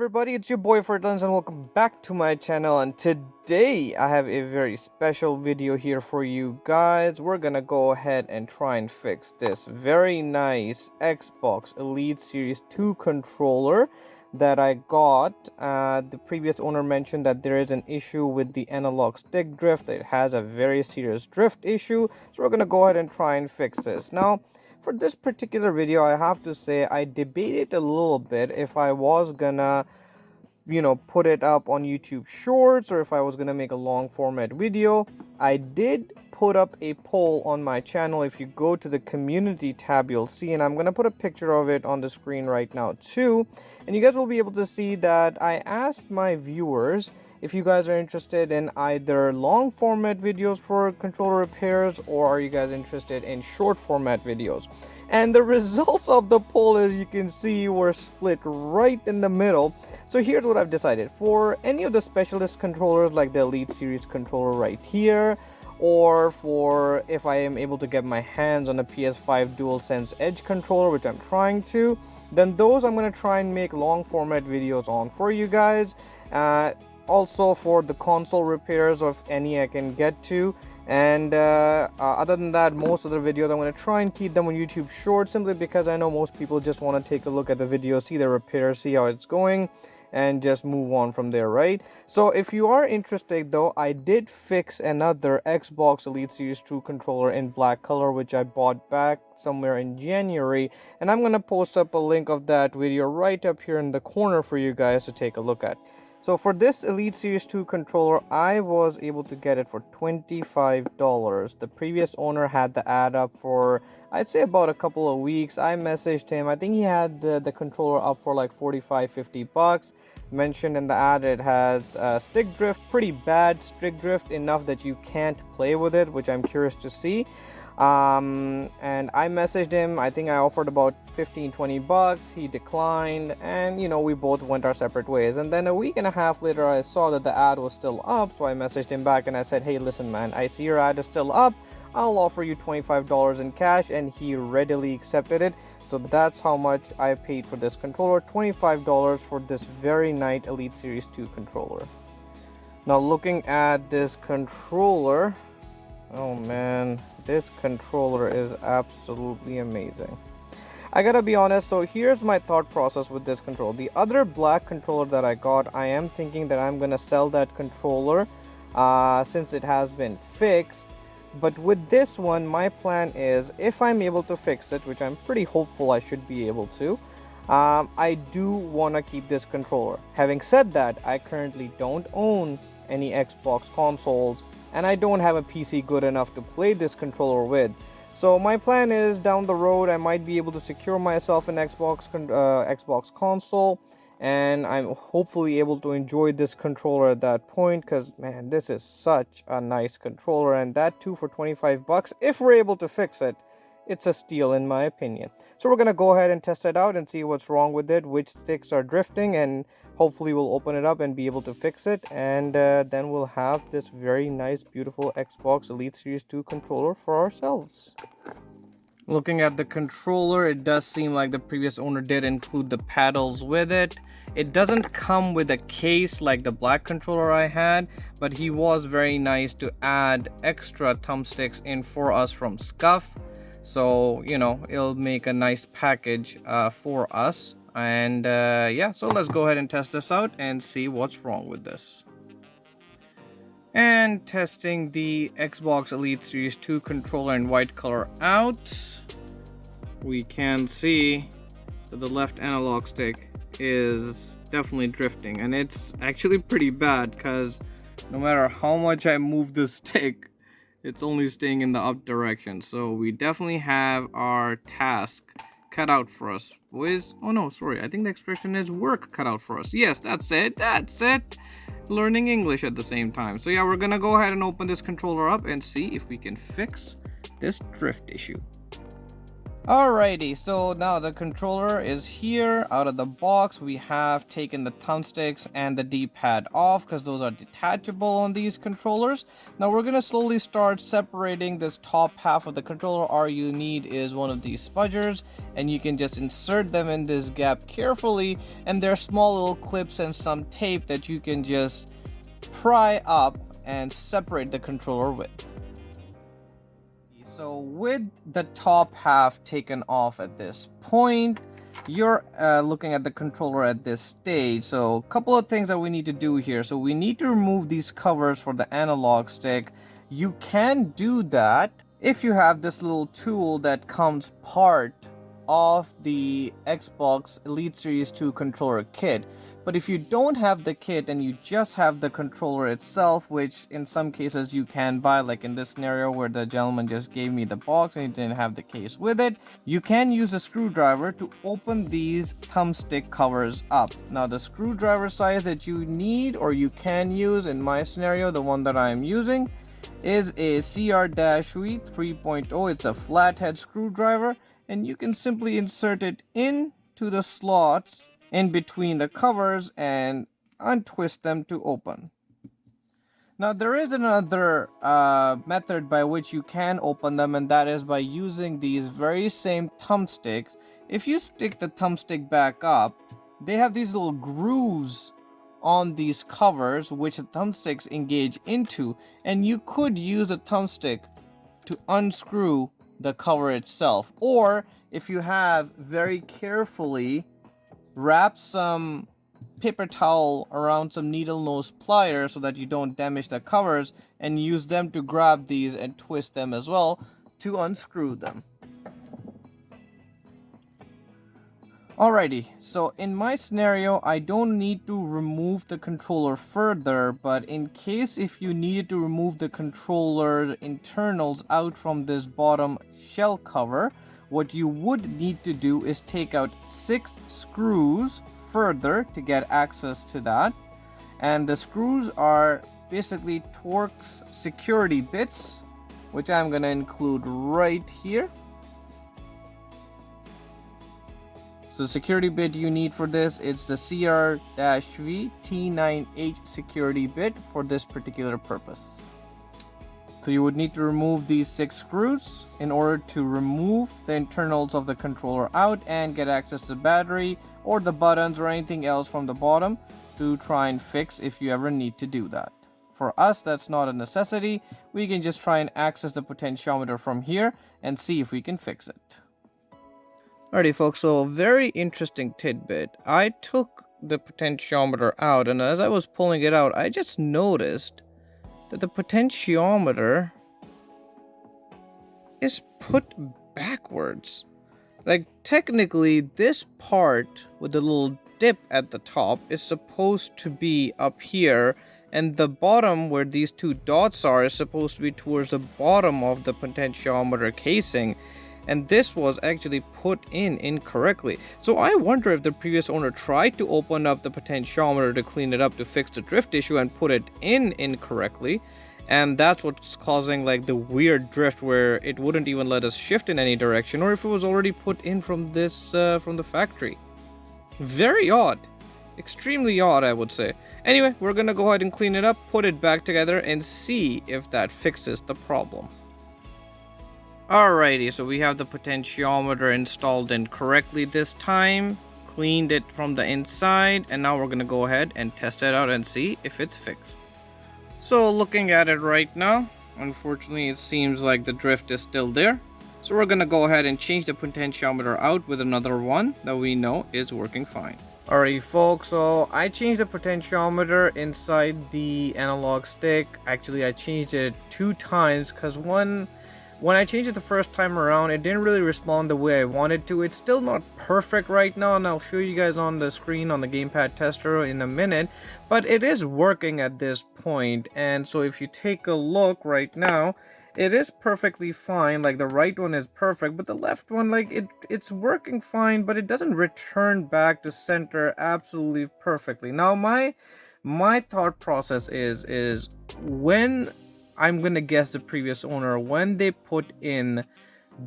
everybody, it's your boy Fertans and welcome back to my channel. And today I have a very special video here for you guys. We're gonna go ahead and try and fix this very nice Xbox Elite Series 2 controller that I got. The previous owner mentioned that there is an issue with the analog stick drift. It has a very serious drift issue, so we're gonna go ahead and try and fix this. Now, for this particular video, I have to say I debated a little bit if I was gonna put it up on YouTube Shorts or if I was gonna make a long format video. I did put up a poll on my channel. If you go to the community tab, you'll see, and I'm gonna put a picture of it on the screen right now too, and you guys will be able to see that I asked my viewers if you guys are interested in either long format videos for controller repairs, or are you guys interested in short format videos. And the results of the poll, as you can see, were split right in the middle. So here's what I've decided. For any of the specialist controllers like the Elite Series controller right here, or for if I am able to get my hands on a PS5 DualSense Edge controller, which I'm trying to, then those I'm going to try and make long format videos on for you guys. Also for the console repairs of any I can get to, and other than that, most of the videos I'm going to try and keep them on YouTube Shorts, simply because I know most people just want to take a look at the video, see the repair, see how it's going, and just move on from there, right? So if you are interested though, I did fix another Xbox Elite Series 2 controller in black color, which I bought back somewhere in January, and I'm going to post up a link of that video right up here in the corner for you guys to take a look at. So for this Elite Series 2 controller, I was able to get it for $25. The previous owner had the ad up for, I'd say, about a couple of weeks. I messaged him. I think he had the controller up for like 45-50 bucks. Mentioned in the ad it has stick drift, pretty bad stick drift, enough that you can't play with it, which I'm curious to see. And I messaged him. I think I offered about 15-20 bucks. He declined, and we both went our separate ways. And then a week and a half later, I saw that the ad was still up, so I messaged him back and I said, hey, listen man, I see your ad is still up. I'll offer you $25 in cash, and he readily accepted it. So that's how much I paid for this controller, $25 for this very nice Elite Series 2 controller. Now looking at this controller, oh man, this controller is absolutely amazing. I gotta be honest, so here's my thought process with this controller. The other black controller that I got, I am thinking that I'm gonna sell that controller since it has been fixed. But with this one, my plan is, if I'm able to fix it, which I'm pretty hopeful I should be able to, I do want to keep this controller. Having said that, I currently don't own any Xbox consoles, and I don't have a PC good enough to play this controller with. So my plan is, down the road, I might be able to secure myself an Xbox console, and I'm hopefully able to enjoy this controller at that point, because man, this is such a nice controller, and that too for 25 bucks. If we're able to fix it, it's a steal in my opinion. So we're gonna go ahead and test it out and see what's wrong with it, which sticks are drifting, and hopefully we'll open it up and be able to fix it, and then we'll have this very nice, beautiful Xbox Elite Series 2 controller for ourselves. Looking at the controller, it does seem like the previous owner did include the paddles with it. It doesn't come with a case like the black controller I had, but he was very nice to add extra thumbsticks in for us from Scuff. So, it'll make a nice package for us. And yeah, so let's go ahead and test this out and see what's wrong with this. And testing the Xbox Elite Series 2 controller in white color out, we can see that the left analog stick is definitely drifting, and it's actually pretty bad, because no matter how much I move the stick, it's only staying in the up direction. So we definitely have our task cut out for us, boys. Oh no, sorry, I think the expression is work cut out for us. Yes, that's it, learning English at the same time. So yeah, we're gonna go ahead and open this controller up and see if we can fix this drift issue. Alrighty, so now the controller is here out of the box. We have taken the thumbsticks and the D-pad off because those are detachable on these controllers. Now we're going to slowly start separating this top half of the controller. All you need is one of these spudgers, and you can just insert them in this gap carefully, and there are small little clips and some tape that you can just pry up and separate the controller with. So with the top half taken off at this point, you're looking at the controller at this stage. So a couple of things that we need to do here. So we need to remove these covers for the analog stick. You can do that if you have this little tool that comes part of the Xbox Elite Series 2 controller kit. But if you don't have the kit and you just have the controller itself, which in some cases you can buy, like in this scenario where the gentleman just gave me the box and he didn't have the case with it, you can use a screwdriver to open these thumbstick covers up. Now the screwdriver size that you need or you can use, in my scenario, the one that I am using, is a CR-V 3.0. It's a flathead screwdriver, and you can simply insert it into the slots in between the covers and untwist them to open. Now there is another method by which you can open them, and that is by using these very same thumbsticks. If you stick the thumbstick back up, they have these little grooves on these covers which the thumbsticks engage into, and you could use a thumbstick to unscrew the cover itself, or if you have very carefully wrap some paper towel around some needle nose pliers so that you don't damage the covers, and use them to grab these and twist them as well to unscrew them. Alrighty, so in my scenario, I don't need to remove the controller further, but in case if you needed to remove the controller internals out from this bottom shell cover, what you would need to do is take out 6 screws further to get access to that. And the screws are basically Torx security bits, which I'm going to include right here. So the security bit you need for this is the CR-V T9H security bit for this particular purpose. So you would need to remove these 6 screws in order to remove the internals of the controller out and get access to the battery or the buttons or anything else from the bottom to try and fix if you ever need to do that. For us, that's not a necessity. We can just try and access the potentiometer from here and see if we can fix it. Alrighty folks, so a very interesting tidbit. I took the potentiometer out, and as I was pulling it out, I just noticed that the potentiometer is put backwards. Like, technically, this part with the little dip at the top is supposed to be up here, and the bottom where these 2 dots are is supposed to be towards the bottom of the potentiometer casing. And this was actually put in incorrectly. So I wonder if the previous owner tried to open up the potentiometer to clean it up to fix the drift issue and put it in incorrectly, and that's what's causing like the weird drift where it wouldn't even let us shift in any direction, or if it was already put in from this from the factory. Very odd, extremely odd, I would say. Anyway, we're gonna go ahead and clean it up, put it back together, and see if that fixes the problem. Alrighty, so we have the potentiometer installed in correctly this time, cleaned it from the inside, and now we're going to go ahead and test it out and see if it's fixed. So looking at it right now, unfortunately it seems like the drift is still there. So we're going to go ahead and change the potentiometer out with another one that we know is working fine. Alright folks, so I changed the potentiometer inside the analog stick. Actually I changed it 2 times because when I changed it the first time around, it didn't really respond the way I wanted to. It's still not perfect right now, and I'll show you guys on the screen on the gamepad tester in a minute, but it is working at this point. And so if you take a look right now, it is perfectly fine. Like the right one is perfect, but the left one, like it's working fine, but it doesn't return back to center absolutely perfectly. Now my thought process is when I'm gonna guess the previous owner, when they put in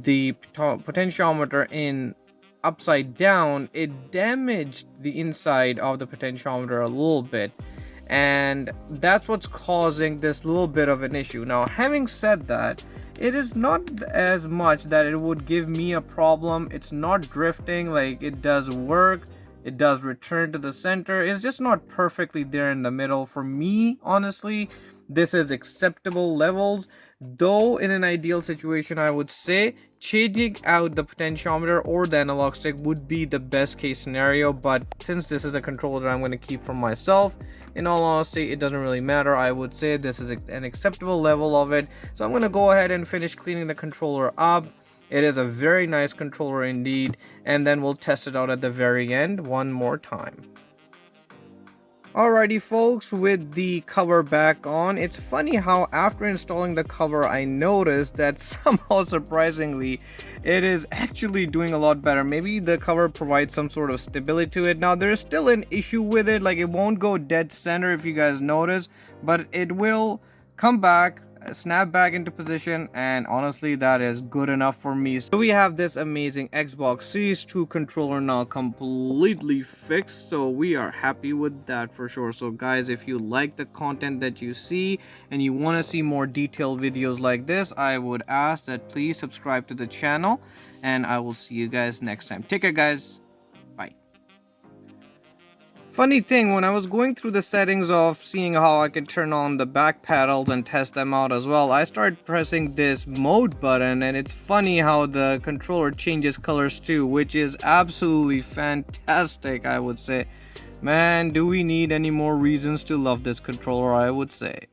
the potentiometer in upside down, it damaged the inside of the potentiometer a little bit, and that's what's causing this little bit of an issue. Now, having said that, it is not as much that it would give me a problem. It's not drifting, like it does work, it does return to the center. It's just not perfectly there in the middle. For me, honestly, this is acceptable levels, though in an ideal situation I would say changing out the potentiometer or the analog stick would be the best case scenario. But since this is a controller that I'm going to keep for myself, in all honesty, it doesn't really matter. I would say this is an acceptable level of it. So I'm going to go ahead and finish cleaning the controller up. It is a very nice controller indeed, and then we'll test it out at the very end one more time. Alrighty folks, with the cover back on, it's funny how after installing the cover I noticed that somehow surprisingly it is actually doing a lot better. Maybe the cover provides some sort of stability to it. Now there's still an issue with it, like it won't go dead center if you guys notice, but it will come back, snap back into position, and honestly that is good enough for me. So we have this amazing Xbox Series 2 controller now completely fixed, so we are happy with that for sure. So guys, if you like the content that you see and you want to see more detailed videos like this, I would ask that please subscribe to the channel, and I will see you guys next time. Take care guys. Bye. Funny thing, when I was going through the settings of seeing how I could turn on the back paddles and test them out as well, I started pressing this mode button, and it's funny how the controller changes colors too, which is absolutely fantastic, I would say. Man, do we need any more reasons to love this controller, I would say.